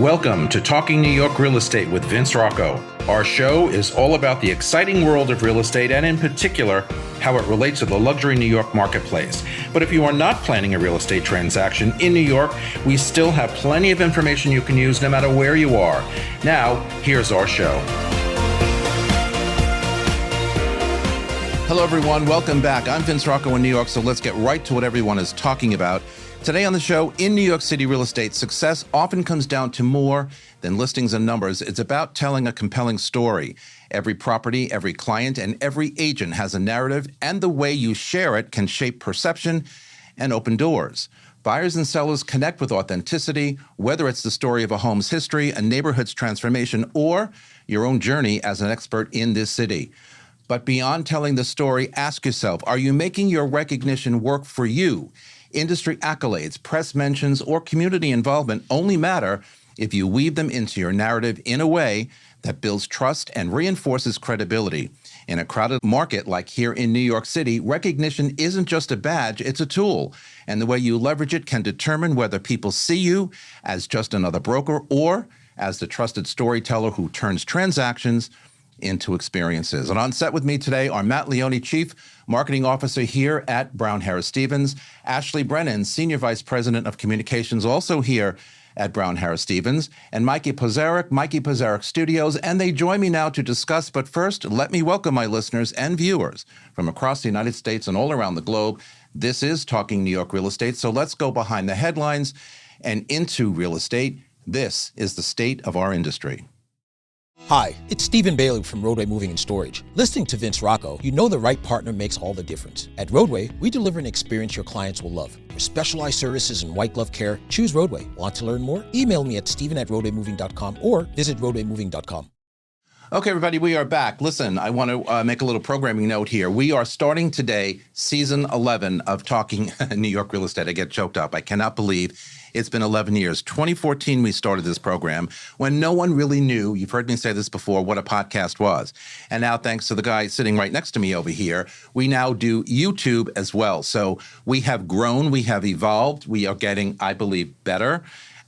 Welcome to Talking New York Real Estate with Vince Rocco. Our show is all about the exciting world of real estate and in particular, how it relates to the luxury New York marketplace. But if you are not planning a real estate transaction in New York, we still have plenty of information you can use no matter where you are. Now, here's our show. Hello, everyone. Welcome back. I'm Vince Rocco in New York, so let's get right to what everyone is talking about. Today on the show, in New York City real estate, success often comes down to more than listings and numbers. It's about telling a compelling story. Every property, every client, and every agent has a narrative, and the way you share it can shape perception and open doors. Buyers and sellers connect with authenticity, whether it's the story of a home's history, a neighborhood's transformation, or your own journey as an expert in this city. But beyond telling the story, ask yourself, are you making your recognition work for you? Industry accolades, press mentions, or community involvement only matter if you weave them into your narrative in a way that builds trust and reinforces credibility. In a crowded market like here in New York City, recognition isn't just a badge, it's a tool. And the way you leverage it can determine whether people see you as just another broker or as the trusted storyteller who turns transactions into experiences. And on set with me today are Matt Leone, Chief Marketing Officer here at Brown Harris Stevens, Ashley Brennan, Senior Vice President of Communications, also here at Brown Harris Stevens, and Mikey Pozarek Studios, and they join me now to discuss. But first, let me welcome my listeners and viewers from across the United States and all around the globe. This is Talking New York Real Estate, so let's go behind the headlines and into real estate. This is the state of our industry. Hi, it's Stephen Bailey from Roadway Moving and Storage. Listening to Vince Rocco, you know the right partner makes all the difference. At Roadway, we deliver an experience your clients will love. For specialized services and white glove care, choose Roadway. Want to learn more? Email me at steven@roadwaymoving.com or visit roadwaymoving.com. Okay, everybody, we are back. Listen, I want to make a little programming note here. We are starting today, season 11 of Talking New York Real Estate. I get choked up. I cannot believe it's been 11 years. 2014, we started this program when no one really knew, you've heard me say this before, what a podcast was. And now, thanks to the guy sitting right next to me over here, we now do YouTube as well. So we have grown, we have evolved, we are getting, I believe, better.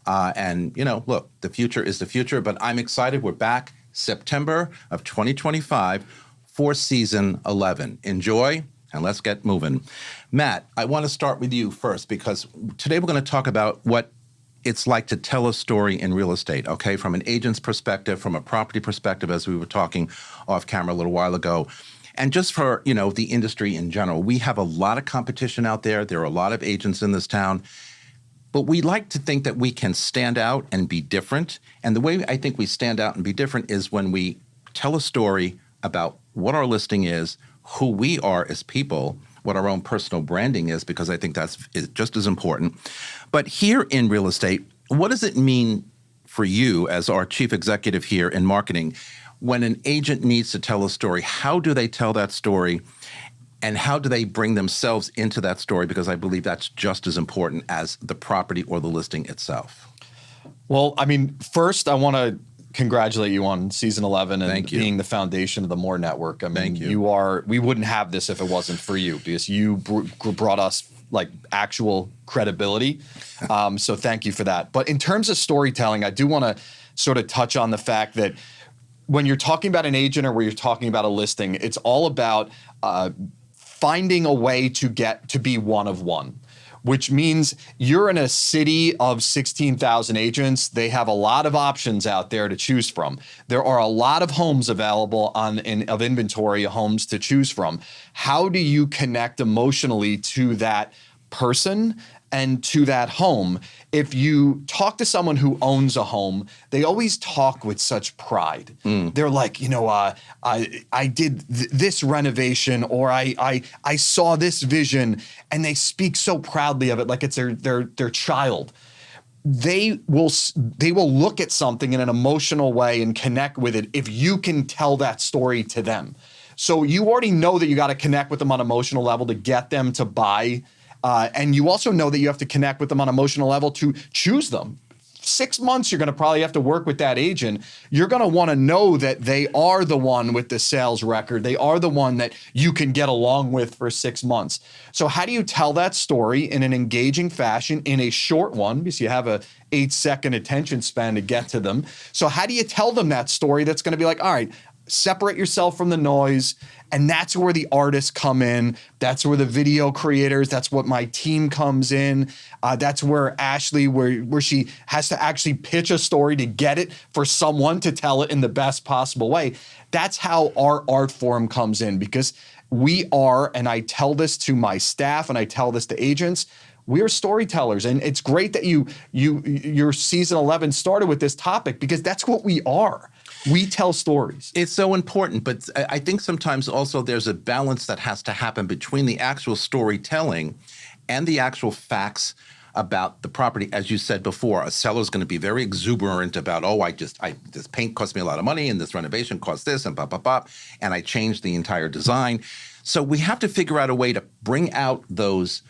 And, you know, look, the future is the future, but I'm excited. We're back September of 2025 for season 11. Enjoy. And let's get moving. Matt, I want to start with you first because today we're going to talk about what it's like to tell a story in real estate, okay? From an agent's perspective, from a property perspective, as we were talking off camera a little while ago. And just for, you know, the industry in general, we have a lot of competition out there. There are a lot of agents in this town. But we like to think that we can stand out and be different. And the way I think we stand out and be different is when we tell a story about what our listing is, who we are as people, what our own personal branding is, because I think that's just as important. But here in real estate, what does it mean for you as our chief executive here in marketing when an agent needs to tell a story? How do they tell that story? And how do they bring themselves into that story? Because I believe that's just as important as the property or the listing itself. Well, I mean, first, I want to congratulate you on season 11 and being the foundation of the More Network. I mean, we wouldn't have this if it wasn't for you because you brought us like actual credibility. So thank you for that. But in terms of storytelling, I do want to sort of touch on the fact that when you're talking about an agent or when you're talking about a listing, it's all about finding a way to get to be one of one, which means you're in a city of 16,000 agents. They have a lot of options out there to choose from. There are a lot of homes available of inventory, homes to choose from. How do you connect emotionally to that person and to that home? If you talk to someone who owns a home, they always talk with such pride. They're like, you know, I did this renovation, or I saw this vision, and they speak so proudly of it like it's their child. They will look at something in an emotional way and connect with it if you can tell that story to them. So you already know that you got to connect with them on an emotional level to get them to buy. And you also know that you have to connect with them on an emotional level to choose them 6 months you're going to probably have to work with that agent. You're going to want to know that they are the one with the sales record. They are the one that you can get along with for 6 months. So how do you tell that story in an engaging fashion in a short one? Because you have a 8-second attention span to get to them. So how do you tell them that story that's going to be like, all right, separate yourself from the noise. And that's where the artists come in. That's where the video creators, that's what my team comes in. That's where Ashley, where she has to actually pitch a story to get it for someone to tell it in the best possible way. That's how our art form comes in, because we are, and I tell this to my staff and I tell this to agents, we're storytellers. And it's great that your season 11 started with this topic, because that's what we are. We tell stories. It's so important, but I think sometimes also there's a balance that has to happen between the actual storytelling and the actual facts about the property. As you said before, a seller's going to be very exuberant about, this paint cost me a lot of money and this renovation cost this and and I changed the entire design. So we have to figure out a way to bring out those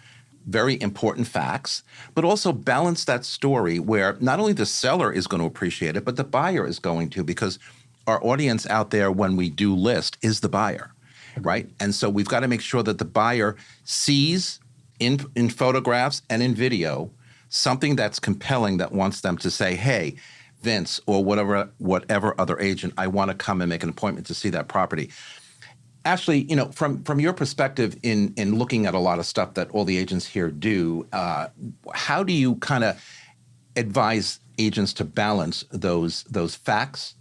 very important facts, but also balance that story where not only the seller is going to appreciate it, but the buyer is going to, because our audience out there when we do list is the buyer, right? And so we've got to make sure that the buyer sees in photographs and in video something that's compelling, that wants them to say, hey, Vince, or whatever other agent, I want to come and make an appointment to see that property. Ashley, from your perspective in looking at a lot of stuff that all the agents here do, how do you kind of advise agents to balance those facts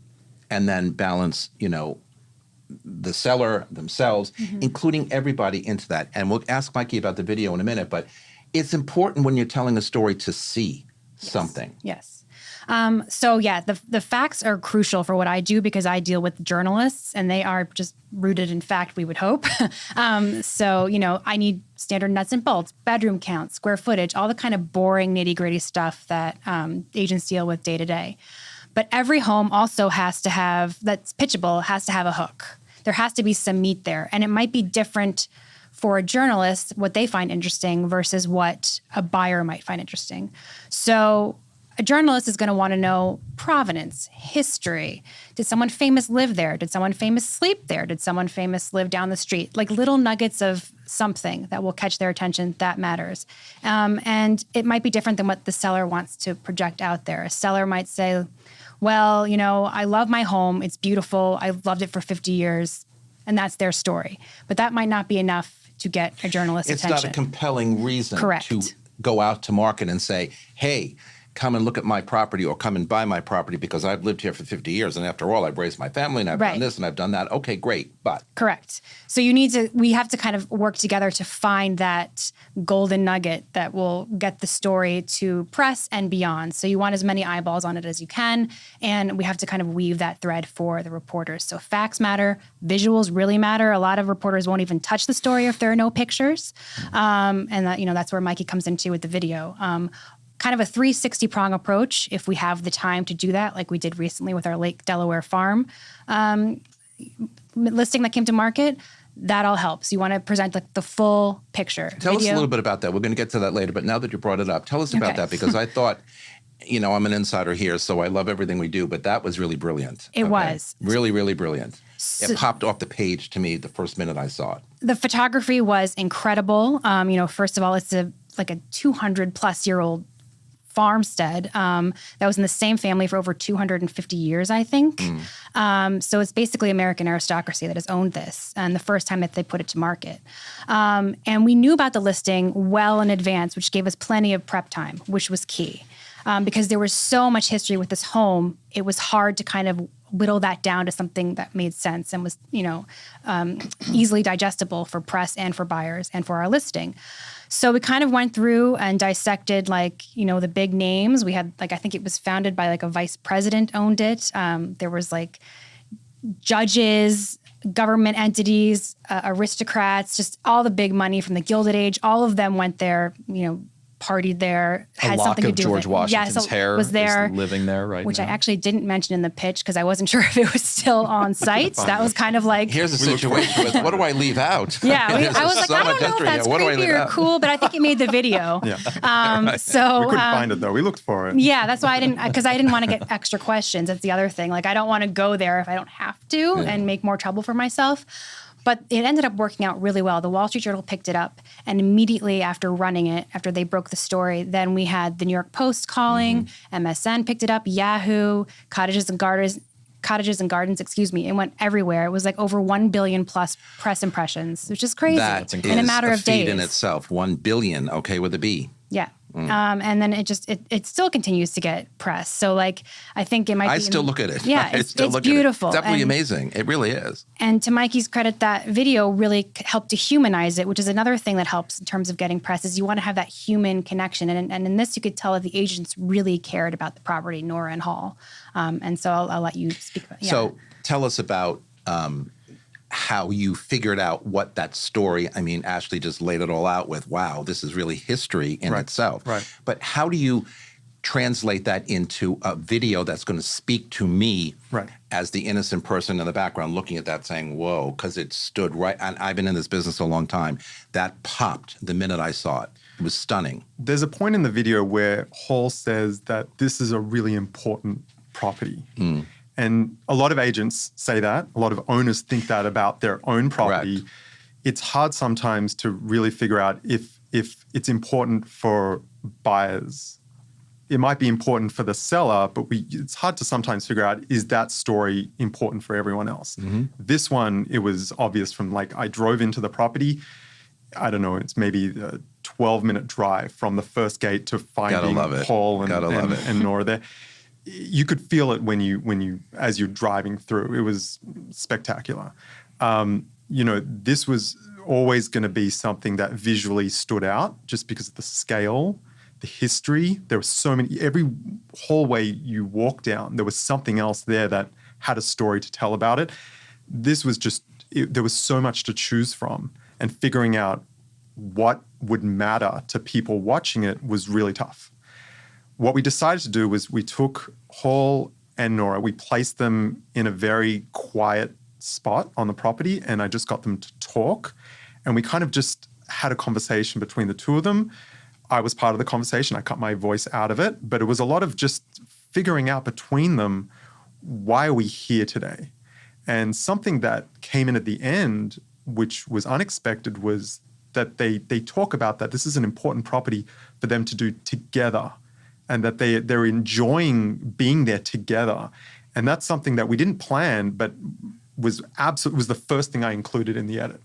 and then balance, the seller themselves, including everybody into that? And we'll ask Mikey about the video in a minute, but it's important when you're telling a story to see something. Yes. The facts are crucial for what I do, because I deal with journalists and they are just rooted in fact, we would hope. I need standard nuts and bolts, bedroom count, square footage, all the kind of boring nitty gritty stuff that agents deal with day to day. But every home also that's pitchable, has to have a hook. There has to be some meat there. And it might be different for a journalist, what they find interesting versus what a buyer might find interesting. So a journalist is going to want to know provenance, history. Did someone famous live there? Did someone famous sleep there? Did someone famous live down the street? Like little nuggets of something that will catch their attention, that matters. And it might be different than what the seller wants to project out there. A seller might say, well, I love my home. It's beautiful. I've loved it for 50 years. And that's their story. But that might not be enough to get a journalist's attention. It's not a compelling reason Correct. to go out to market and say, hey, come and look at my property or come and buy my property because I've lived here for 50 years. And after all, I've raised my family and I've done this and I've done that. Okay, great. But correct. So we have to kind of work together to find that golden nugget that will get the story to press and beyond. So you want as many eyeballs on it as you can. And we have to kind of weave that thread for the reporters. So facts matter. Visuals really matter. A lot of reporters won't even touch the story if there are no pictures. And that's where Mikey comes into with the video. Kind of a 360 prong approach if we have the time to do that, like we did recently with our Lake Delaware farm listing that came to market. That all helps. You want to present the full picture. Tell us a little bit about that. We're going to get to that later, but now that you brought it up, tell us about that, because I thought, I'm an insider here, so I love everything we do, but that was really brilliant. It was. Really, really brilliant. It popped off the page to me the first minute I saw it. The photography was incredible. First of all, it's a 200-plus-year-old farmstead that was in the same family for over 250 years, I think. So it's basically American aristocracy that has owned this, and the first time that they put it to market. And we knew about the listing well in advance, which gave us plenty of prep time, which was key. Because there was so much history with this home, it was hard to kind of whittle that down to something that made sense and was, easily digestible for press and for buyers and for our listing. So we kind of went through and dissected the big names. We had I think it was founded by a vice president owned it. There was judges, government entities, aristocrats, just all the big money from the Gilded Age. All of them went there, partied there, A had lock something to of do George with it. Washington's Yes, hair was there, is living there right which now. I actually didn't mention in the pitch because I wasn't sure if it was still on site. So that was kind of like, Here's the situation with what do I leave out? yeah, There's I was like, so I much don't know if history that's here. What do I creepy leave or out? cool, but I think it made the video. So We couldn't find it though. We looked for it. yeah, that's why I didn't want to get extra questions. That's the other thing. Like, I don't want to go there if I don't have to and make more trouble for myself. But it ended up working out really well. The Wall Street Journal picked it up, and immediately after running it, after they broke the story, then we had the New York Post calling, MSN picked it up, Yahoo, Cottages and Gardens, it went everywhere. It was like over 1 billion plus press impressions, which is crazy That in a matter is of feat days. in itself. 1 billion, okay, with a B. Yeah. And then it still continues to get press. So like, I think it might be. I still look at it. Yeah, I it's still look beautiful. At it. It's definitely And- amazing. It really is. And to Mikey's credit, that video really helped to humanize it, which is another thing that helps in terms of getting press, is you want to have that human connection. And in this, you could tell that the agents really cared about the property, Nora and Hall. And so I'll let you speak about it. Yeah. So tell us about how you figured out what that story, I mean, Ashley just laid it all out with, wow, this is really history in itself. Right. But how do you translate that into a video that's going to speak to me as the innocent person in the background looking at that saying, whoa, because it stood right, and I've been in this business a long time, that popped the minute I saw it. It was stunning. There's a point in the video where Hall says that this is a really important property. And a lot of agents say that. A lot of owners think that about their own property. Correct. It's hard sometimes to really figure out if it's important for buyers. It might be important for the seller, but it's hard to sometimes figure out, is that story important for everyone else? This one, it was obvious from, like, I drove into the property. I don't know, it's maybe a 12-minute drive from the first gate to finding Hall and Nora there. You could feel it when you as you're driving through. It was spectacular. This was always going to be something that visually stood out just because of the scale, the history. There were so many. Every hallway you walk down, there was something else there that had a story to tell about it. This was just there was so much to choose from, and figuring out what would matter to people watching it was really tough. What we decided to do was we took Hall and Nora, we placed them in a very quiet spot on the property, and I just got them to talk. And we kind of just had a conversation between the two of them. I was part of the conversation. I cut my voice out of it, but it was a lot of just figuring out between them, why are we here today? And something that came in at the end, which was unexpected, was that they talk about that this is an important property for them to do together, and that they're enjoying being there together. And that's something that we didn't plan, but was the first thing I included in the edit.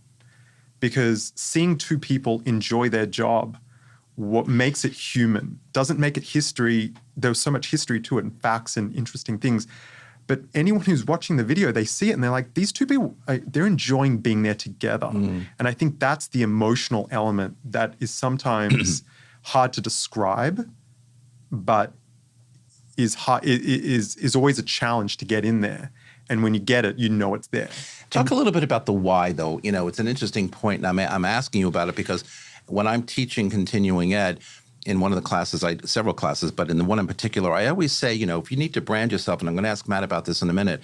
Because seeing two people enjoy their job, what makes it human, doesn't make it history. There's so much history to it and facts and interesting things. But anyone who's watching the video, they see it and they're like, these two people, they're enjoying being there together. And I think that's the emotional element that is sometimes hard to describe, but is always a challenge to get in there. And when you get it, you know it's there. Talk a little bit about the why, though. It's an interesting point, and I'm asking you about it because when I'm teaching continuing ed, in one of the classes, several classes, but in the one in particular, I always say, if you need to brand yourself, and I'm going to ask Matt about this in a minute,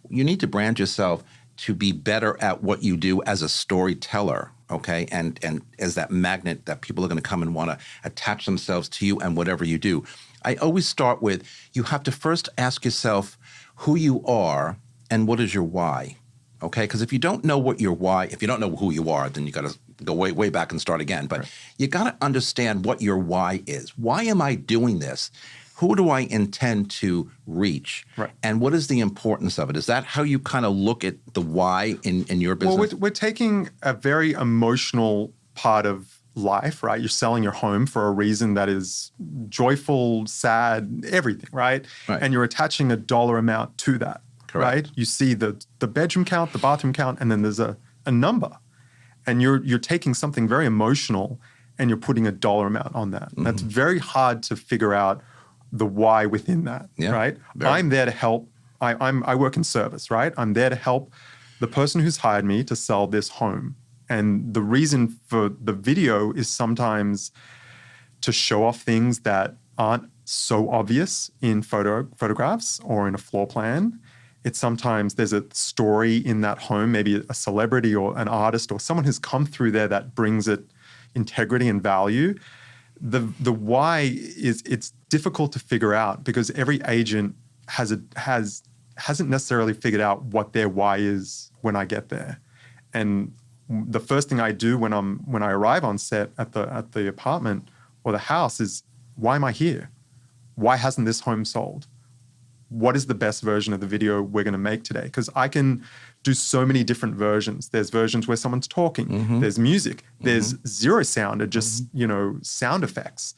you need to brand yourself to be better at what you do as a storyteller, okay? And as that magnet that people are going to come and want to attach themselves to you and whatever you do. I always start with, you have to first ask yourself who you are and what is your why, okay? Because if you don't know what your why, if you don't know who you are, then you got to go way back and start again. But you got to understand what your why is. Why am I doing this? Who do I intend to reach? Right. And what is the importance of it? Is that how you kind of look at the why in your business? Well, we're taking a very emotional part of life, right? You're selling your home for a reason that is joyful, sad, everything, right? And you're attaching a dollar amount to that, right? You see the bedroom count, the bathroom count, and then there's a number. And you're taking something very emotional and you're putting a dollar amount on that. And that's very hard to figure out the why within that, right? I'm there to help. I work in service, right? I'm there to help the person who's hired me to sell this home. And the reason for the video is sometimes to show off things that aren't so obvious in photographs or in a floor plan. It's sometimes there's a story in that home, maybe a celebrity or an artist or someone who's come through there that brings it integrity and value. The why is it's difficult to figure out because every agent hasn't necessarily figured out what their why is when I get there. And the first thing I do when I arrive on set at the apartment or the house is, why am I here? Why hasn't this home sold? What is the best version of the video we're going to make today? Because I can do so many different versions. There's versions where someone's talking. There's music. There's zero sound or just, sound effects.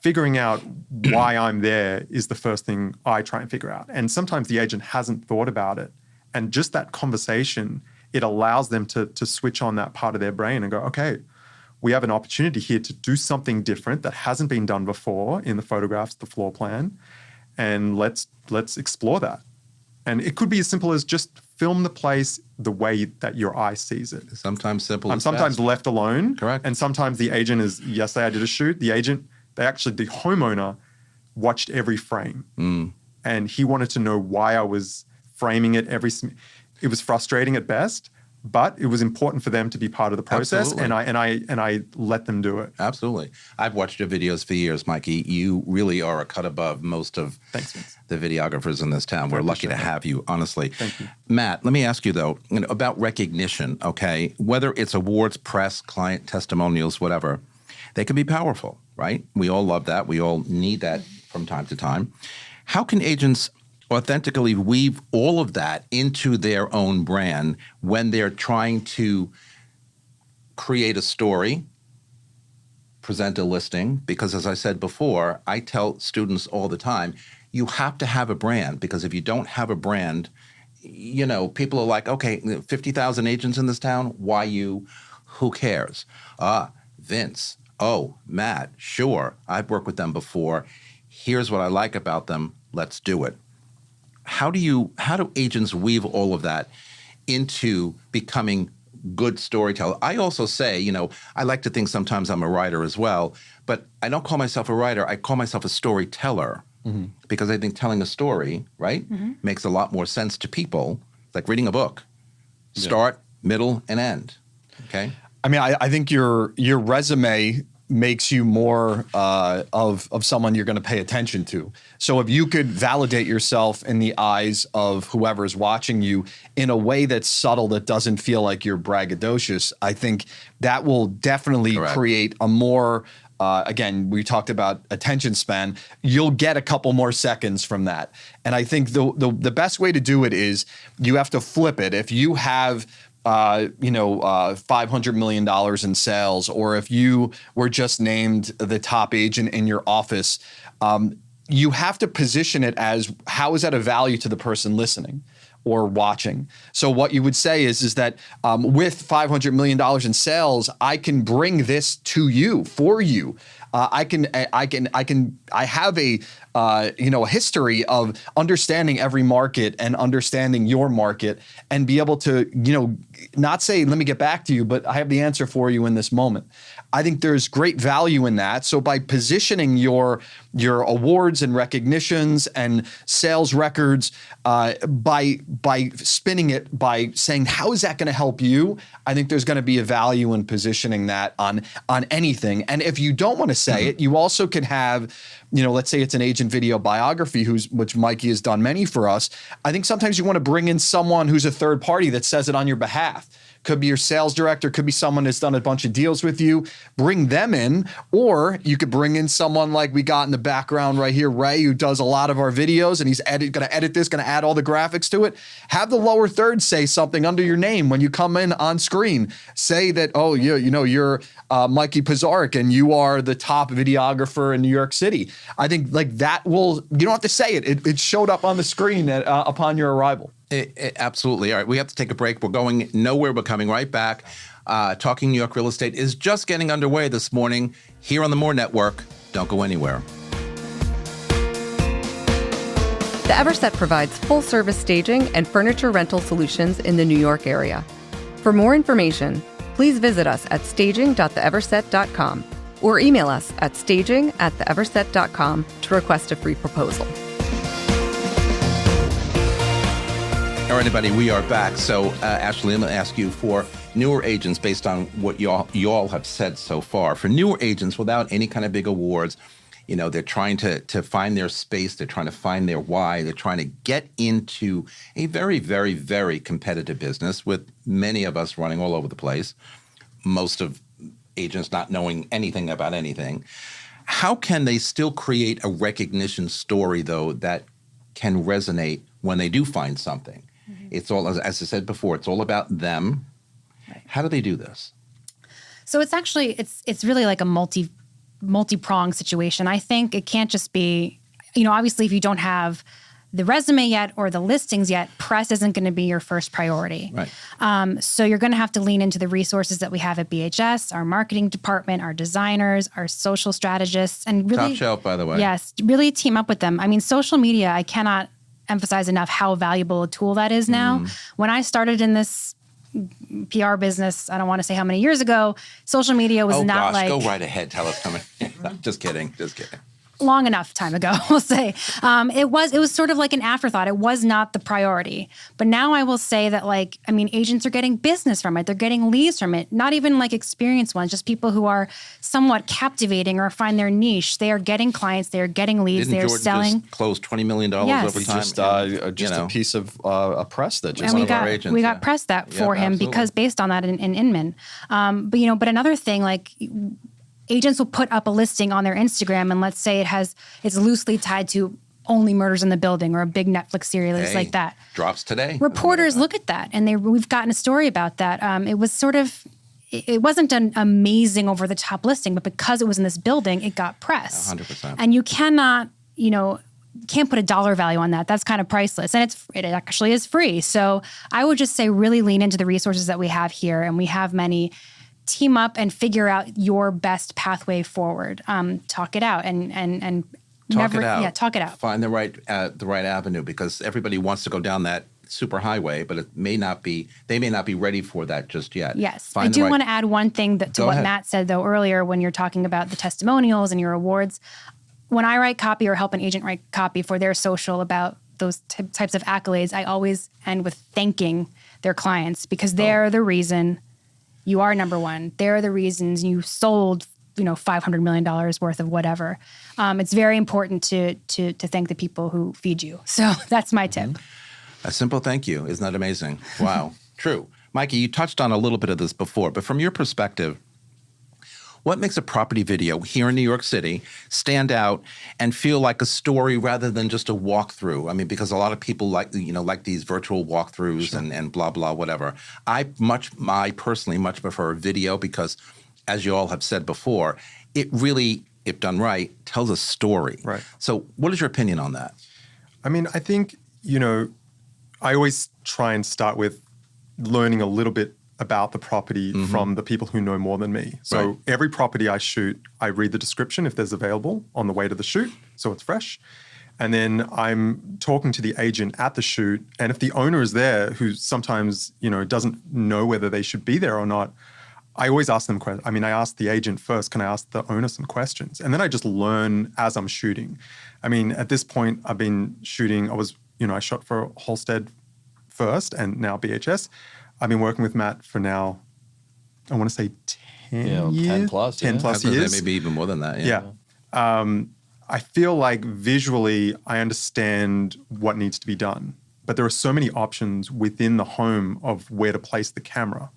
Figuring out why I'm there is the first thing I try and figure out. And sometimes the agent hasn't thought about it. And just that conversation, it allows them to switch on that part of their brain and go, okay, we have an opportunity here to do something different that hasn't been done before in the photographs, the floor plan, and let's explore that. And it could be as simple as just film the place the way that your eye sees it. Sometimes simple. I'm sometimes left alone. Correct. And sometimes the agent is, yesterday I did a shoot, the homeowner watched every frame. And he wanted to know why I was framing it it was frustrating at best, but it was important for them to be part of the process. Absolutely. And I let them do it. Absolutely. I've watched your videos for years, Mikey. You really are a cut above most of the videographers in this town. We're lucky to have you, honestly. Thank you. Matt, let me ask you, though, about recognition, okay? Whether it's awards, press, client testimonials, whatever, they can be powerful, right? We all love that. We all need that from time to time. How can agents authentically weave all of that into their own brand when they're trying to create a story, present a listing? Because as I said before, I tell students all the time, you have to have a brand, because if you don't have a brand, people are like, okay, 50,000 agents in this town, why you? Who cares? Vince. Oh, Matt, sure, I've worked with them before. Here's what I like about them. Let's do it. How do agents weave all of that into becoming good storytellers? I also say, I like to think sometimes I'm a writer as well, but I don't call myself a writer. I call myself a storyteller because I think telling a story, right, makes a lot more sense to people. It's like reading a book. Start, middle, and end. Okay? I mean, I think your resume makes you more of someone you're going to pay attention to. So if you could validate yourself in the eyes of whoever's watching you in a way that's subtle, that doesn't feel like you're braggadocious, I think that will definitely create a more, again, we talked about attention span. You'll get a couple more seconds from that. And I think the best way to do it is you have to flip it. If you have $500 million in sales, or if you were just named the top agent in your office, you have to position it as, how is that a value to the person listening or watching? So what you would say is that with $500 million in sales, I can bring this to you, for you. I have a history of understanding every market and understanding your market, and be able to, not say, let me get back to you, but I have the answer for you in this moment. I think there's great value in that. So by positioning your awards and recognitions and sales records, by spinning it, by saying, how is that going to help you? I think there's going to be a value in positioning that on anything. And if you don't want to say it, you also can have, let's say it's an agent video biography, which Mikey has done many for us. I think sometimes you want to bring in someone who's a third party that says it on your behalf. Could be your sales director, could be someone that's done a bunch of deals with you. Bring them in, or you could bring in someone like we got in the background right here, Ray, who does a lot of our videos, and he's going to edit this, going to add all the graphics to it. Have the lower third say something under your name when you come in on screen. Say that, oh, you're Mikey Pizarnik, and you are the top videographer in New York City. I think like that you don't have to say it. It showed up on the screen upon your arrival. Absolutely. All right, we have to take a break. We're going nowhere. We're coming right back. Talking New York Real Estate is just getting underway this morning here on the Moore Network. Don't go anywhere. The Everset provides full-service staging and furniture rental solutions in the New York area. For more information, please visit us at staging.theeverset.com or email us at staging@theeverset.com to request a free proposal. All right, everybody, we are back. So, Ashley, I'm going to ask you for newer agents based on what you all have said so far. For newer agents without any kind of big awards, you know, they're trying to find their space. They're trying to find their why. They're trying to get into a very, very, very competitive business with many of us running all over the place, most of agents not knowing anything about anything. How can they still create a recognition story, though, that can resonate when they do find something? Mm-hmm. It's all, as I said before, it's all about them. Right. How do they do this? So it's actually, it's really like a multi-pronged situation. I think it can't just be, you know, obviously if you don't have the resume yet or the listings yet, press isn't going to be your first priority. Right. So you're going to have to lean into the resources that we have at BHS, our marketing department, our designers, our social strategists, and really— Top shelf, by the way. Yes, really team up with them. I mean, social media, I cannot emphasize enough how valuable a tool that is now. When I started in this PR business, I don't want to say how many years ago, social media was not like— go right ahead. Tell us. Just kidding. Long enough time ago, we'll say. It was sort of like an afterthought. It was not the priority. But now I will say that, like, I mean, agents are getting business from it. They're getting leads from it. Not even like experienced ones, just people who are somewhat captivating or find their niche. They are getting clients. They are getting leads. Didn't they are Jordan selling. Just close $20 million Yes. over time. Just a piece of a press that just And one of our agents, we got press that for him absolutely. because based on that in Inman. But another thing, like, agents will put up a listing on their Instagram, and let's say it's loosely tied to Only Murders in the Building or a big Netflix series like that. Drops today. Reporters look at that, and we've gotten a story about that. It was sort of, it wasn't an amazing over the top listing, but because it was in this building, it got press. 100%. And you cannot, can't put a dollar value on that. That's kind of priceless, and it actually is free. So I would just say really lean into the resources that we have here, and we have many. Team up and figure out your best pathway forward. Talk it out and Talk it out. Yeah, talk it out. Find the right avenue, because everybody wants to go down that super highway, but they may not be ready for that just yet. Yes. I do want to add one thing to what Matt said, though, earlier when you're talking about the testimonials and your awards. When I write copy or help an agent write copy for their social about those types of accolades, I always end with thanking their clients, because they're the reason you are number one. They're the reasons you sold, $500 million worth of whatever. It's very important to thank the people who feed you. So that's my tip. A simple thank you. Isn't that amazing? Wow. True. Mikey, you touched on a little bit of this before, but from your perspective, what makes a property video here in New York City stand out and feel like a story rather than just a walkthrough? I mean, because a lot of people like these virtual walkthroughs and blah, blah, whatever. I personally much prefer video because, as you all have said before, it really, if done right, tells a story. Right. So what is your opinion on that? I mean, I think, I always try and start with learning a little bit about the property from the people who know more than me. So every property I shoot, I read the description if there's available on the way to the shoot, so it's fresh. And then I'm talking to the agent at the shoot, and if the owner is there, who sometimes, doesn't know whether they should be there or not, I always ask them questions. I mean, I ask the agent first, can I ask the owner some questions? And then I just learn as I'm shooting. I mean, at this point, I've been shooting, I shot for Halstead first and now BHS. I've been working with Matt for now, I want to say 10 years. 10 plus. 10 plus years. Maybe even more than that. Yeah. I feel like visually I understand what needs to be done, but there are so many options within the home of where to place the camera.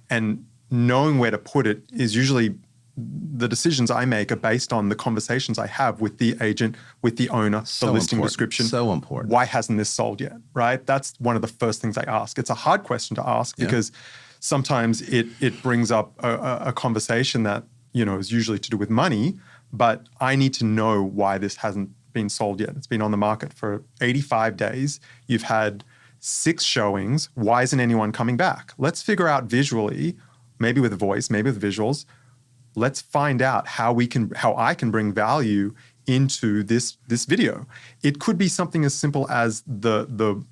And knowing where to put it is usually the decisions I make are based on the conversations I have with the agent, with the owner, the listing description. So important. Why hasn't this sold yet, right? That's one of the first things I ask. It's a hard question to ask because sometimes it brings up a conversation that, is usually to do with money, but I need to know why this hasn't been sold yet. It's been on the market for 85 days. You've had 6 showings. Why isn't anyone coming back? Let's figure out visually, maybe with voice, maybe with visuals. Let's find out how I can bring value into this video. It could be something as simple as the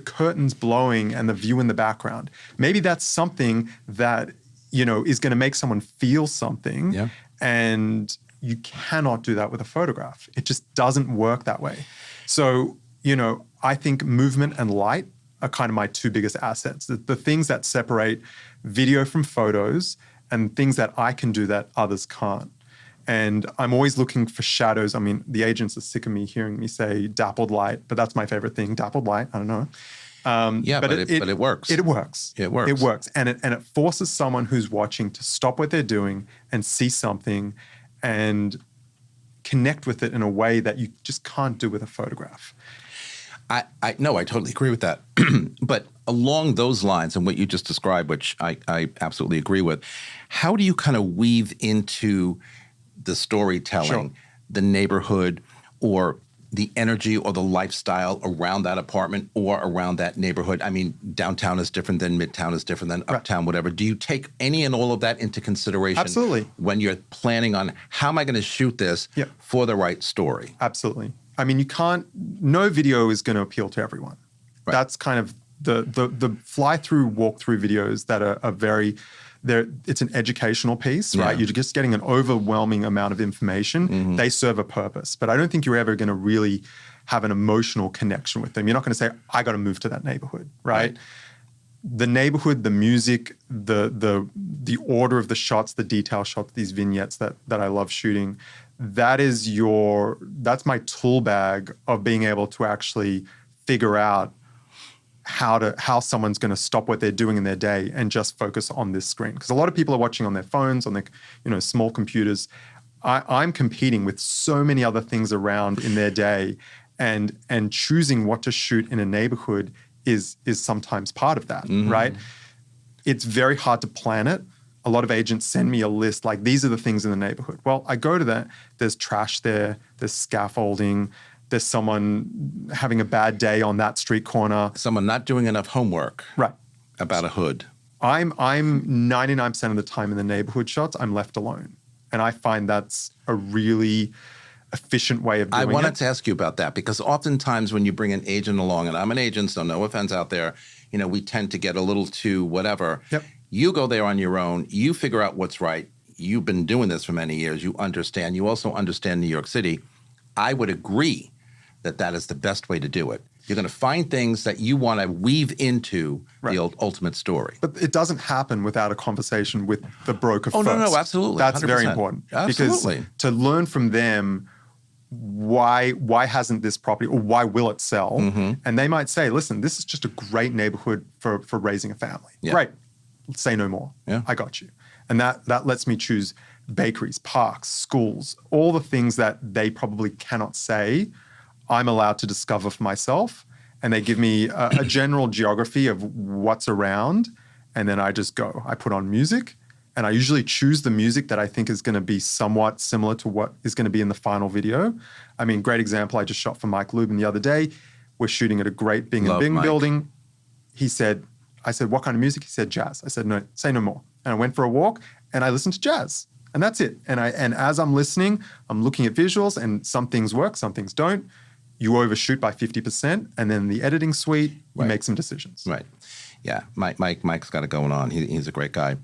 curtains blowing and the view in the background. Maybe that's something that is going to make someone feel something. Yeah. And you cannot do that with a photograph. It just doesn't work that way. So, I think movement and light are kind of my two biggest assets. The things that separate video from photos and things that I can do that others can't. And I'm always looking for shadows. I mean, the agents are sick of me hearing me say dappled light, but that's my favorite thing, dappled light. I don't know. But it works. It works. It works. It works. And it forces someone who's watching to stop what they're doing and see something and connect with it in a way that you just can't do with a photograph. I totally agree with that. But along those lines and what you just described, which I absolutely agree with, how do you kind of weave into the storytelling, the neighborhood, or the energy or the lifestyle around that apartment or around that neighborhood? I mean, downtown is different than midtown is different than uptown, whatever. Do you take any and all of that into consideration? Absolutely. When you're planning on how am I going to shoot this for the right story? Absolutely. I mean, no video is going to appeal to everyone. Right. That's kind of the fly-through, walk-through videos that are very, it's an educational piece, right? You're just getting an overwhelming amount of information. Mm-hmm. They serve a purpose, but I don't think you're ever going to really have an emotional connection with them. You're not going to say, I got to move to that neighborhood, right? The neighborhood, the music, the order of the shots, the detail shots, these vignettes that I love shooting, that's my tool bag of being able to actually figure out how someone's going to stop what they're doing in their day and just focus on this screen. Because a lot of people are watching on their phones, on their small computers. I'm competing with so many other things around in their day, and choosing what to shoot in a neighborhood is sometimes part of that, right? It's very hard to plan it. A lot of agents send me a list like, these are the things in the neighborhood. Well, I go to that. There's trash there. There's scaffolding. There's someone having a bad day on that street corner. Someone not doing enough homework. Right. About a hood. I'm 99% of the time in the neighborhood shots, I'm left alone. And I find that's a really efficient way of doing it. I wanted to ask you about that because oftentimes when you bring an agent along, and I'm an agent, so no offense out there, we tend to get a little too whatever. Yep. You go there on your own. You figure out what's right. You've been doing this for many years. You understand. You also understand New York City. I would agree that is the best way to do it. You're going to find things that you want to weave into the ultimate story. But it doesn't happen without a conversation with the broker first. No, absolutely. That's 100%. very important. Absolutely. Because to learn from them, why hasn't this property, or why will it sell? Mm-hmm. And they might say, listen, this is just a great neighborhood for raising a family. Yeah. Great. Say no more. Yeah. I got you. And that lets me choose bakeries, parks, schools, all the things that they probably cannot say, I'm allowed to discover for myself. And they give me a general geography of what's around. And then I just go. I put on music. And I usually choose the music that I think is going to be somewhat similar to what is going to be in the final video. I mean, great example, I just shot for Mike Lubin the other day. We're shooting at a great Bing and Bing building. I said, what kind of music? He said, jazz. I said, no, say no more. And I went for a walk and I listened to jazz. And that's it. And as I'm listening, I'm looking at visuals, and some things work, some things don't. You overshoot by 50%. And then the editing suite, you make some decisions. Right. Yeah. Mike's got it going on. He's a great guy.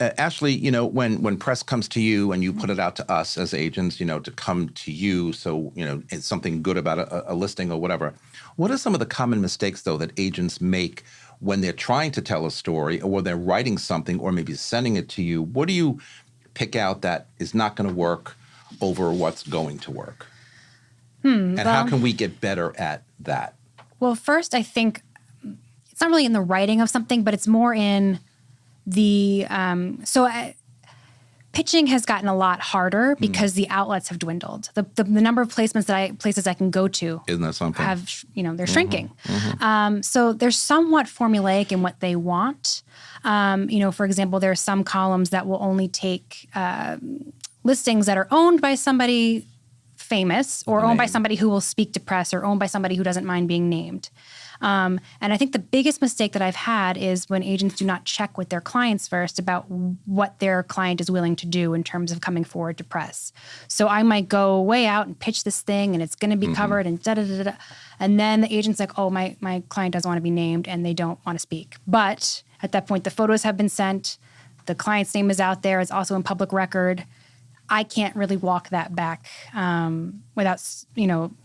Ashley, when press comes to you and you put it out to us as agents, to come to you, so, it's something good about a listing or whatever. What are some of the common mistakes, though, that agents make when they're trying to tell a story or when they're writing something or maybe sending it to you? What do you pick out that is not going to work over what's going to work? And how can we get better at that? Well, first, I think it's not really in the writing of something, but it's more in the pitching has gotten a lot harder because the outlets have dwindled. The number of places I can go to, isn't that something? They're shrinking. Mm-hmm. So they're somewhat formulaic in what they want. For example, there are some columns that will only take listings that are owned by somebody famous or owned by somebody who will speak to press or owned by somebody who doesn't mind being named. And I think the biggest mistake that I've had is when agents do not check with their clients first about what their client is willing to do in terms of coming forward to press. So I might go way out and pitch this thing and it's going to be covered and da-da-da-da. And then the agent's like, oh, my client doesn't want to be named and they don't want to speak. But at that point, the photos have been sent. The client's name is out there. It's also in public record. I can't really walk that back without,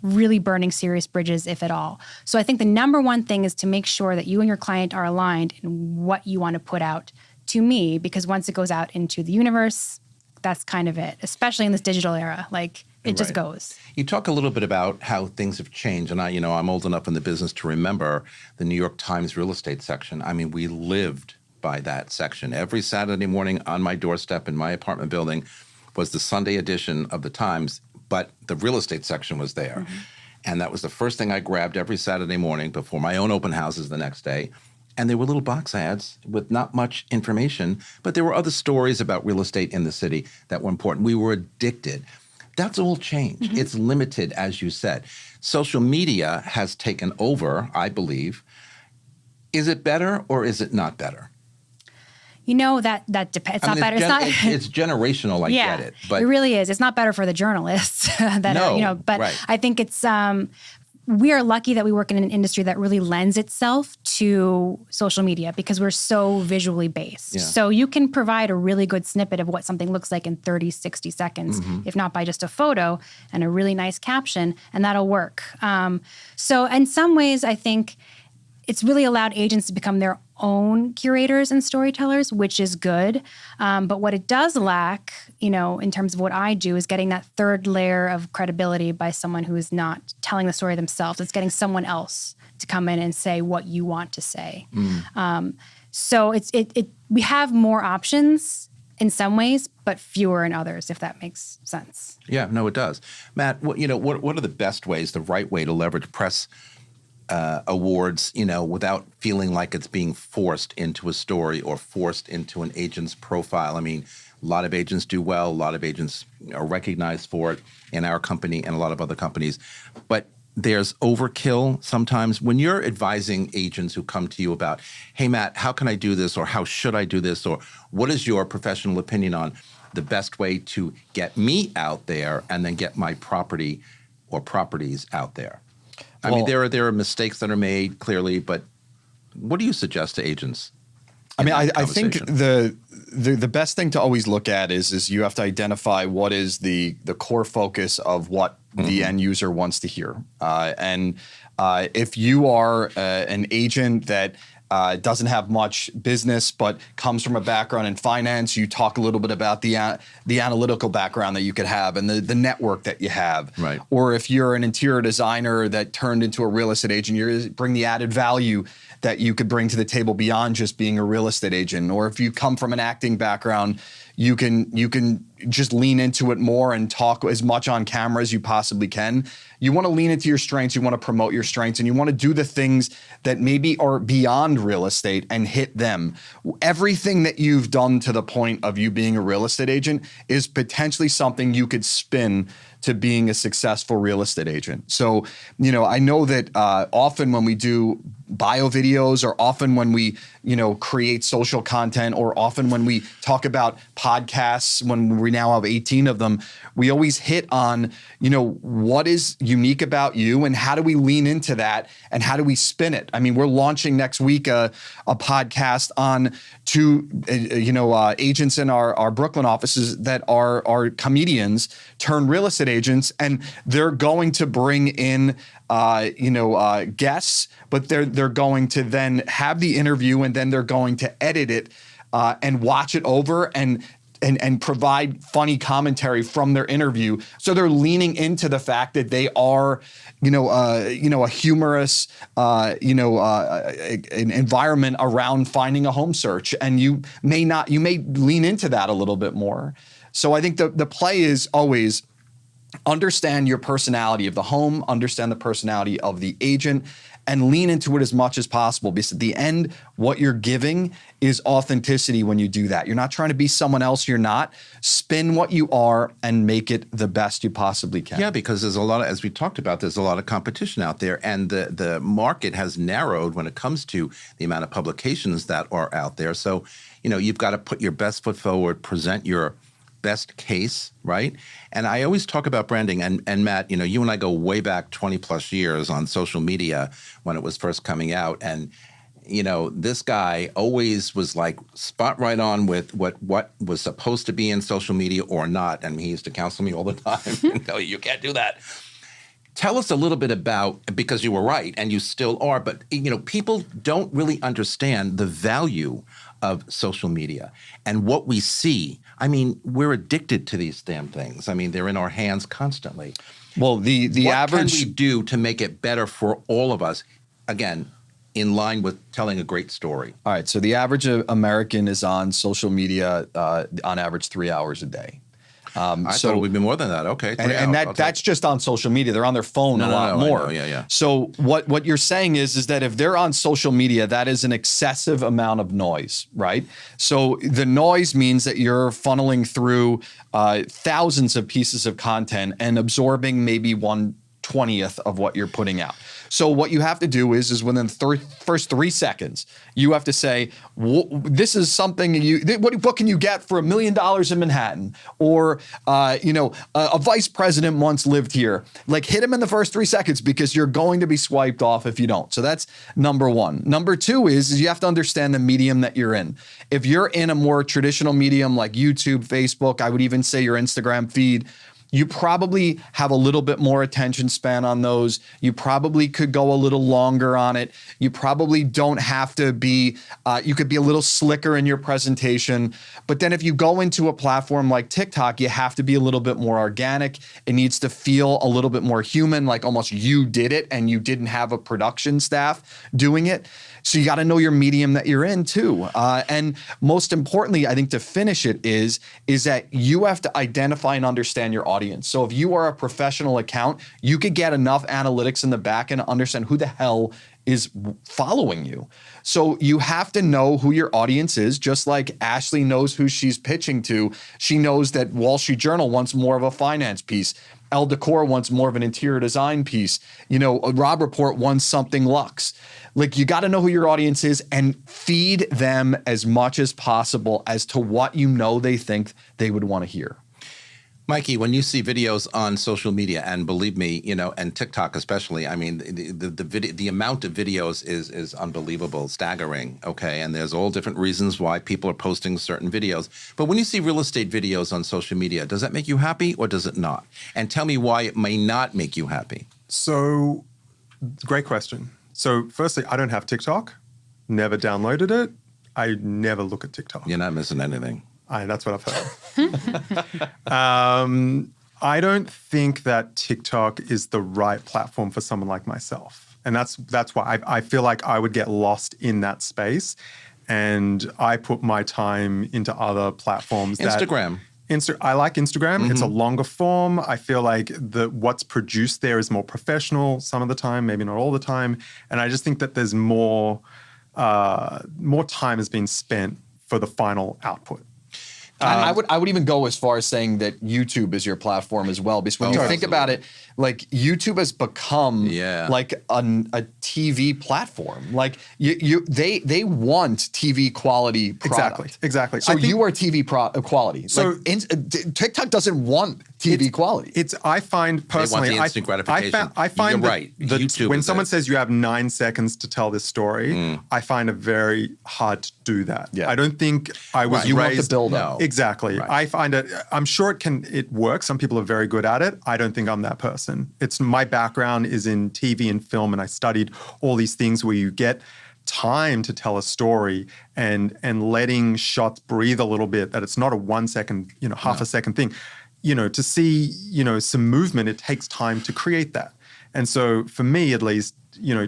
really burning serious bridges, if at all. So I think the number one thing is to make sure that you and your client are aligned in what you want to put out to me, because once it goes out into the universe, that's kind of it, especially in this digital era. Like, it just goes. You talk a little bit about how things have changed. And I'm old enough in the business to remember the New York Times real estate section. I mean, we lived by that section. Every Saturday morning on my doorstep in my apartment building was the Sunday edition of the Times, but the real estate section was there. Mm-hmm. And that was the first thing I grabbed every Saturday morning before my own open houses the next day. And there were little box ads with not much information, but there were other stories about real estate in the city that were important. We were addicted. That's all changed. Mm-hmm. It's limited, as you said. Social media has taken over, I believe. Is it better or is it not better? That depends. It's not better. It's generational. I get it, but it really is. It's not better for the journalists But right. I think it's. We are lucky that we work in an industry that really lends itself to social media because we're so visually based. Yeah. So you can provide a really good snippet of what something looks like in 30, 60 seconds, if not by just a photo and a really nice caption, and that'll work. So in some ways, I think it's really allowed agents to become their own curators and storytellers, which is good. But what it does lack, in terms of what I do, is getting that third layer of credibility by someone who is not telling the story themselves. It's getting someone else to come in and say what you want to say. So we have more options in some ways, but fewer in others, if that makes sense. Yeah, no, it does. Matt, what are the best ways, the right way to leverage press awards, without feeling like it's being forced into a story or forced into an agent's profile? I mean, a lot of agents do well. A lot of agents are recognized for it in our company and a lot of other companies. But there's overkill sometimes. When you're advising agents who come to you about, hey, Matt, how can I do this? Or how should I do this? Or what is your professional opinion on the best way to get me out there and then get my property or properties out there? I mean, there are mistakes that are made, clearly, but what do you suggest to agents? I mean, I think the best thing to always look at is you have to identify what is the core focus of what the end user wants to hear. And if you are an agent that doesn't have much business, but comes from a background in finance, you talk a little bit about the analytical background that you could have and the network that you have. Right. Or if you're an interior designer that turned into a real estate agent, you bring the added value that you could bring to the table beyond just being a real estate agent. Or if you come from an acting background, you can just lean into it more and talk as much on camera as you possibly can. You want to lean into your strengths, you want to promote your strengths, and you want to do the things that maybe are beyond real estate and hit them. Everything that you've done to the point of you being a real estate agent is potentially something you could spin to being a successful real estate agent. So, I know that often when we do bio videos, or often when we, create social content, or often when we talk about podcasts, when we now have 18 of them, we always hit on, what is unique about you and how do we lean into that and how do we spin it? I mean, we're launching next week a podcast on two, agents in our Brooklyn offices that are comedians turned real estate agents, and they're going to bring in guests, but they're going to then have the interview and then they're going to edit it and watch it over and provide funny commentary from their interview. So they're leaning into the fact that they are, a humorous, an environment around finding a home search, and you may lean into that a little bit more. So I think the play is always understand your personality of the home, understand the personality of the agent, and lean into it as much as possible. Because at the end, what you're giving is authenticity when you do that. You're not trying to be someone else you're not. Spin what you are and make it the best you possibly can. Yeah, because there's a lot of, as we talked about, there's a lot of competition out there, and the market has narrowed when it comes to the amount of publications that are out there. So, you've got to put your best foot forward, present your best case, right? And I always talk about branding, and Matt, you and I go way back 20 plus years on social media when it was first coming out, and this guy always was like spot right on with what was supposed to be in social media or not. And he used to counsel me all the time and tell you can't do that. Tell us a little bit about, because you were right and you still are, but people don't really understand the value of social media and what we see. I mean, we're addicted to these damn things. I mean, they're in our hands constantly. Well, the average. What can we do to make it better for all of us? Again, in line with telling a great story. All right. So the average American is on social media on average 3 hours a day. I thought it would be more than that. Okay. And that's just on social media. They're on their phone a lot more. Yeah. So what you're saying is that if they're on social media, that is an excessive amount of noise, right? So the noise means that you're funneling through thousands of pieces of content and absorbing maybe 1/20th of what you're putting out. So what you have to do is within the first 3 seconds, you have to say, this is something what can you get for $1 million in Manhattan? Or, a vice president once lived here. Like, hit him in the first 3 seconds, because you're going to be swiped off if you don't. So that's number one. Number two is you have to understand the medium that you're in. If you're in a more traditional medium like YouTube, Facebook, I would even say your Instagram feed, you probably have a little bit more attention span on those. You probably could go a little longer on it. You probably don't have to be, you could be a little slicker in your presentation. But then if you go into a platform like TikTok, you have to be a little bit more organic. It needs to feel a little bit more human, like almost you did it and you didn't have a production staff doing it. So you got to know your medium that you're in too. And most importantly, I think to finish it is that you have to identify and understand your audience. So if you are a professional account, you could get enough analytics in the back end to understand who the hell is following you. So you have to know who your audience is, just like Ashley knows who she's pitching to. She knows that Wall Street Journal wants more of a finance piece. Elle Decor wants more of an interior design piece. Rob Report wants something luxe. Like, you got to know who your audience is and feed them as much as possible as to what they think they would want to hear. Mikey, when you see videos on social media, and believe me, and TikTok especially, I mean, the amount of videos is unbelievable, staggering, okay? And there's all different reasons why people are posting certain videos. But when you see real estate videos on social media, does that make you happy or does it not? And tell me why it may not make you happy. So, great question. So, firstly, I don't have TikTok, never downloaded it. I never look at TikTok. You're not missing anything. That's what I've heard. I don't think that TikTok is the right platform for someone like myself. And that's why I feel like I would get lost in that space. And I put my time into other platforms. Instagram. I like Instagram. Mm-hmm. It's a longer form. I feel like what's produced there is more professional some of the time, maybe not all the time. And I just think that there's more time has been spent for the final output. I would even go as far as saying that YouTube is your platform as well, because when you think about it, like, YouTube has become like a TV platform. Like, they want TV quality product. Exactly. So you are TV quality. So TikTok doesn't want TV quality. I find personally, they want the instant gratification. I find You're right. YouTube when someone says you have 9 seconds to tell this story, I find it very hard to do that. Yeah. I don't think I was raised. You want the build up. Exactly. Right. I find it. I'm sure it works. Some people are very good at it. I don't think I'm that person. It's my background is in TV and film, and I studied all these things where you get time to tell a story and letting shots breathe a little bit. That it's not a 1 second, half a second thing. To see, some movement, it takes time to create that. And so for me, at least,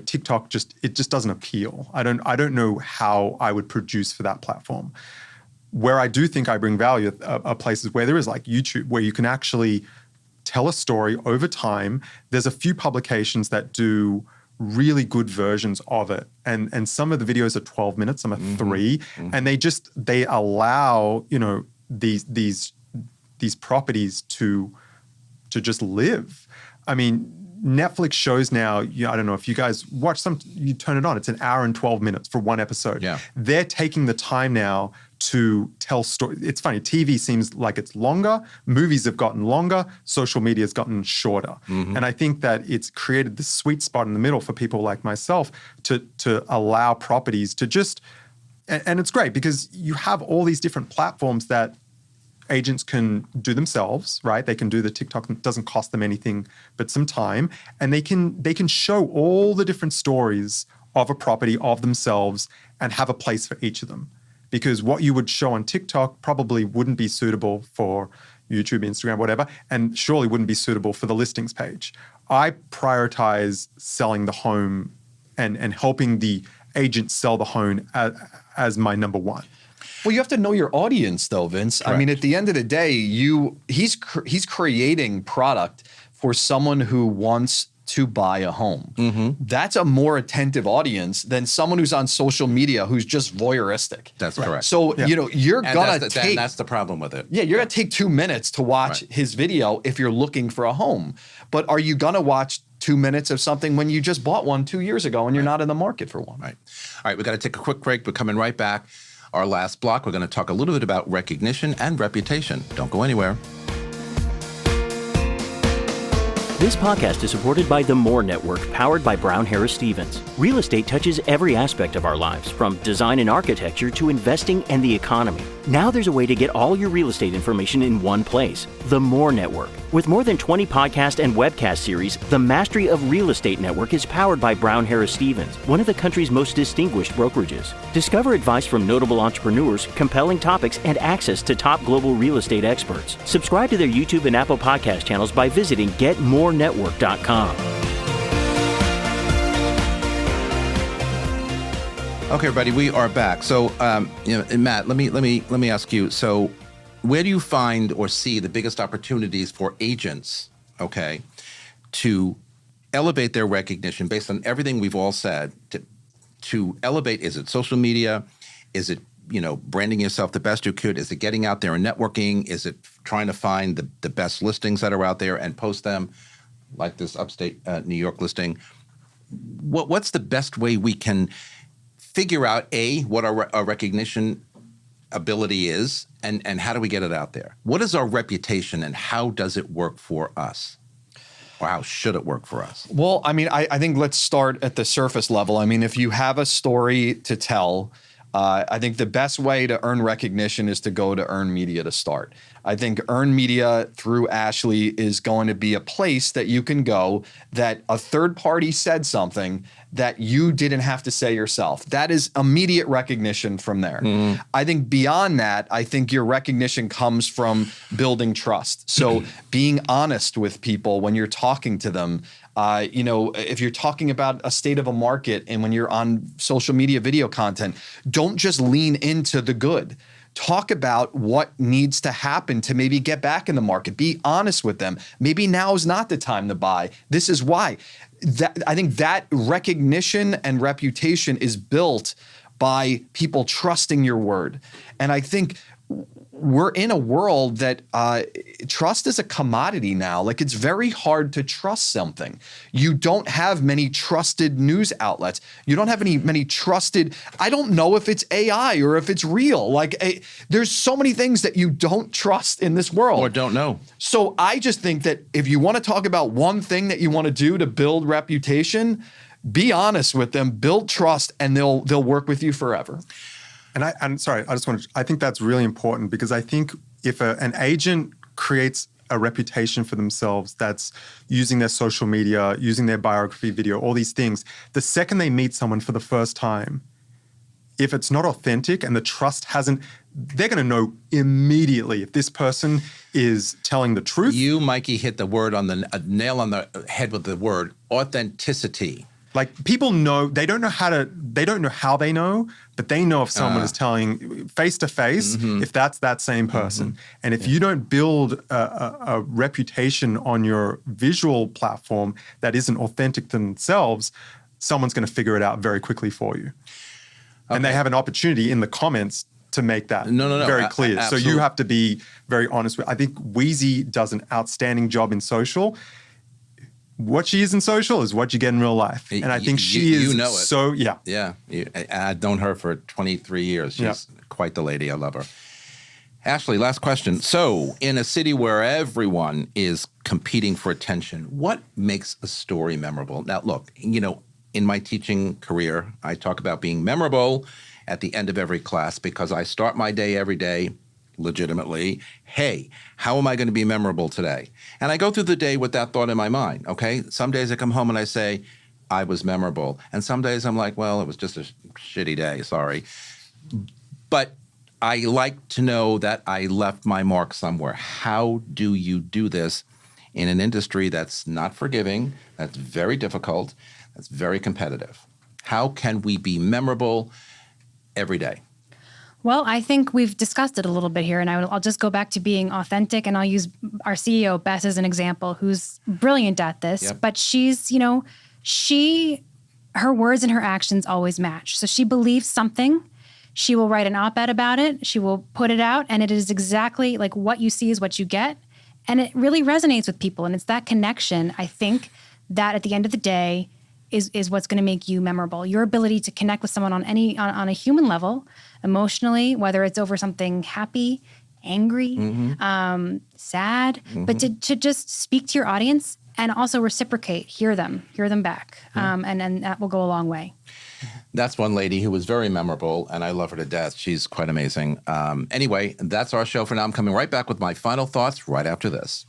TikTok just doesn't appeal. I don't know how I would produce for that platform. Where I do think I bring value are places where there is like YouTube, where you can actually tell a story over time. There's a few publications that do really good versions of it. And some of the videos are 12 minutes, some are 3. And they allow, these properties to just live. I mean, Netflix shows now, I don't know if you guys watch you turn it on, it's an hour and 12 minutes for one episode. Yeah. They're taking the time now to tell stories. It's funny, TV seems like it's longer, movies have gotten longer, social media has gotten shorter. And I think that it's created this sweet spot in the middle for people like myself to allow properties to just, and it's great because you have all these different platforms that agents can do themselves, right? They can do the TikTok, it doesn't cost them anything but some time, and they can show all the different stories of a property, of themselves, and have a place for each of them. Because what you would show on TikTok probably wouldn't be suitable for YouTube, Instagram, whatever, and surely wouldn't be suitable for the listings page. I prioritize selling the home and helping the agent sell the home as my number one. Well, you have to know your audience, though, Vince. Correct. I mean, at the end of the day, he's creating product for someone who wants to buy a home. That's a more attentive audience than someone who's on social media who's just voyeuristic. That's correct. So, you're going to take... That's the problem with it. Yeah, you're going to take 2 minutes to watch his video if you're looking for a home. But are you going to watch 2 minutes of something when you just bought one 2 years ago and you're not in the market for one? Right. All right, we've got to take a quick break. We're coming right back. Our last block, we're going to talk a little bit about recognition and reputation. Don't go anywhere. This podcast is supported by the More Network, powered by Brown Harris Stevens. Real estate touches every aspect of our lives, from design and architecture to investing and the economy. Now there's a way to get all your real estate information in one place. The More Network. With more than 20 podcast and webcast series, the Mastery of Real Estate Network is powered by Brown Harris Stevens, one of the country's most distinguished brokerages. Discover advice from notable entrepreneurs, compelling topics, and access to top global real estate experts. Subscribe to their YouTube and Apple podcast channels by visiting getmorenetwork.com. Okay, everybody, we are back. So, Matt, let me ask you. So, where do you find or see the biggest opportunities for agents, okay, to elevate their recognition based on everything we've all said? To elevate, is it social media? Is it branding yourself the best you could? Is it getting out there and networking? Is it trying to find the best listings that are out there and post them, like this upstate New York listing? What's the best way we can figure out, A, what our recognition ability is, and how do we get it out there? What is our reputation, and how does it work for us? Or how should it work for us? Well, I mean, I think let's start at the surface level. I mean, if you have a story to tell, I think the best way to earn recognition is to go to earned media to start. I think earned media through Ashley is going to be a place that you can go that a third party said something that you didn't have to say yourself. That is immediate recognition from there. I think beyond that, I think your recognition comes from building trust. So being honest with people when you're talking to them. If you're talking about a state of a market and when you're on social media video content, don't just lean into the good. Talk about what needs to happen to maybe get back in the market. Be honest with them. Maybe now is not the time to buy. This is why. I think that recognition and reputation is built by people trusting your word. And I think we're in a world that trust is a commodity now. Like, it's very hard to trust something. You don't have many trusted news outlets. You don't have many trusted, I don't know if it's AI or if it's real. There's so many things that you don't trust in this world. Or don't know. So I just think that if you want to talk about one thing that you want to do to build reputation, be honest with them, build trust, and they'll work with you forever. And I think that's really important, because I think if an agent creates a reputation for themselves that's using their social media, using their biography video, all these things, the second they meet someone for the first time, if it's not authentic and the trust hasn't, they're going to know immediately if this person is telling the truth. You, Mikey, hit the word on the nail on the head with the word authenticity. Like, people know, they don't know how they know, but they know if someone is telling face to face, if that's that same person. And if you don't build a reputation on your visual platform that isn't authentic to themselves, someone's going to figure it out very quickly for you. Okay. And they have an opportunity in the comments to make that very clear. So you have to be very honest with. I think Weezy does an outstanding job in social. what she is in social is what you get in real life. And I think she is you know it. so, yeah. Yeah. I've known her for 23 years. She's quite the lady. I love her. Ashley, last question. So, in a city where everyone is competing for attention, what makes a story memorable? Now, look, in my teaching career, I talk about being memorable at the end of every class because I start my day every day legitimately. Hey, how am I going to be memorable today? And I go through the day with that thought in my mind, okay? Some days I come home and I say, I was memorable. And some days I'm like, well, it was just a shitty day, sorry. But I like to know that I left my mark somewhere. How do you do this in an industry that's not forgiving, that's very difficult, that's very competitive? How can we be memorable every day? Well, I think we've discussed it a little bit here, and I'll just go back to being authentic, and I'll use our CEO, Bess, as an example, who's brilliant at this. Yep. But she's, her words and her actions always match. So she believes something. She will write an op-ed about it. She will put it out, and it is exactly like what you see is what you get. And it really resonates with people. And it's that connection, I think, that at the end of the day is what's going to make you memorable. Your ability to connect with someone on a human level, emotionally, whether it's over something happy, angry, sad, but to just speak to your audience and also reciprocate, hear them back. And that will go a long way. That's one lady who was very memorable, and I love her to death. She's quite amazing. Anyway, that's our show for now. I'm coming right back with my final thoughts right after this.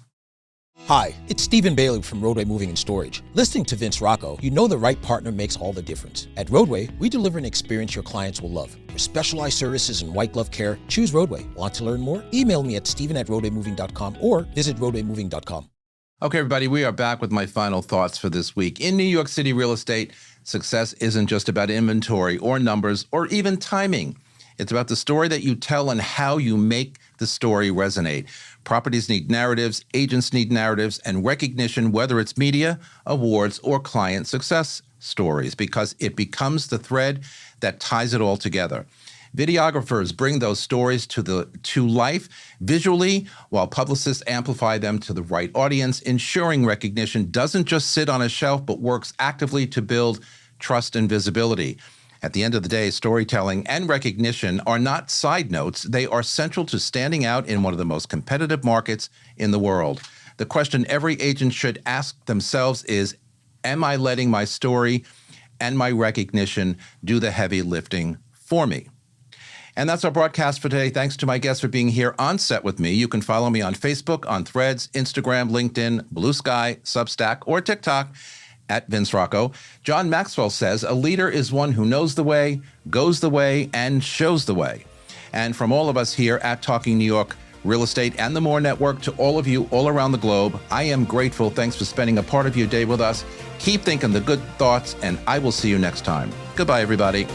Hi, it's Stephen Bailey from Roadway Moving and Storage. Listening to Vince Rocco, you know the right partner makes all the difference. At Roadway, we deliver an experience your clients will love. For specialized services and white glove care, choose Roadway. Want to learn more? Email me at steven@roadwaymoving.com or visit roadwaymoving.com. Okay, everybody, we are back with my final thoughts for this week. In New York City real estate, success isn't just about inventory or numbers or even timing. It's about the story that you tell and how you make the story resonate. Properties need narratives, agents need narratives, and recognition, whether it's media, awards, or client success stories, because it becomes the thread that ties it all together. Videographers bring those stories to life visually, while publicists amplify them to the right audience, ensuring recognition doesn't just sit on a shelf, but works actively to build trust and visibility. At the end of the day, storytelling and recognition are not side notes. They are central to standing out in one of the most competitive markets in the world. The question every agent should ask themselves is, am I letting my story and my recognition do the heavy lifting for me? And that's our broadcast for today. Thanks to my guests for being here on set with me. You can follow me on Facebook, on Threads, Instagram, LinkedIn, Blue Sky, Substack, or TikTok at Vince Rocco. John Maxwell says, a leader is one who knows the way, goes the way, and shows the way. And from all of us here at Talking New York Real Estate and the More Network, to all of you all around the globe, I am grateful. Thanks for spending a part of your day with us. Keep thinking the good thoughts, and I will see you next time. Goodbye, everybody.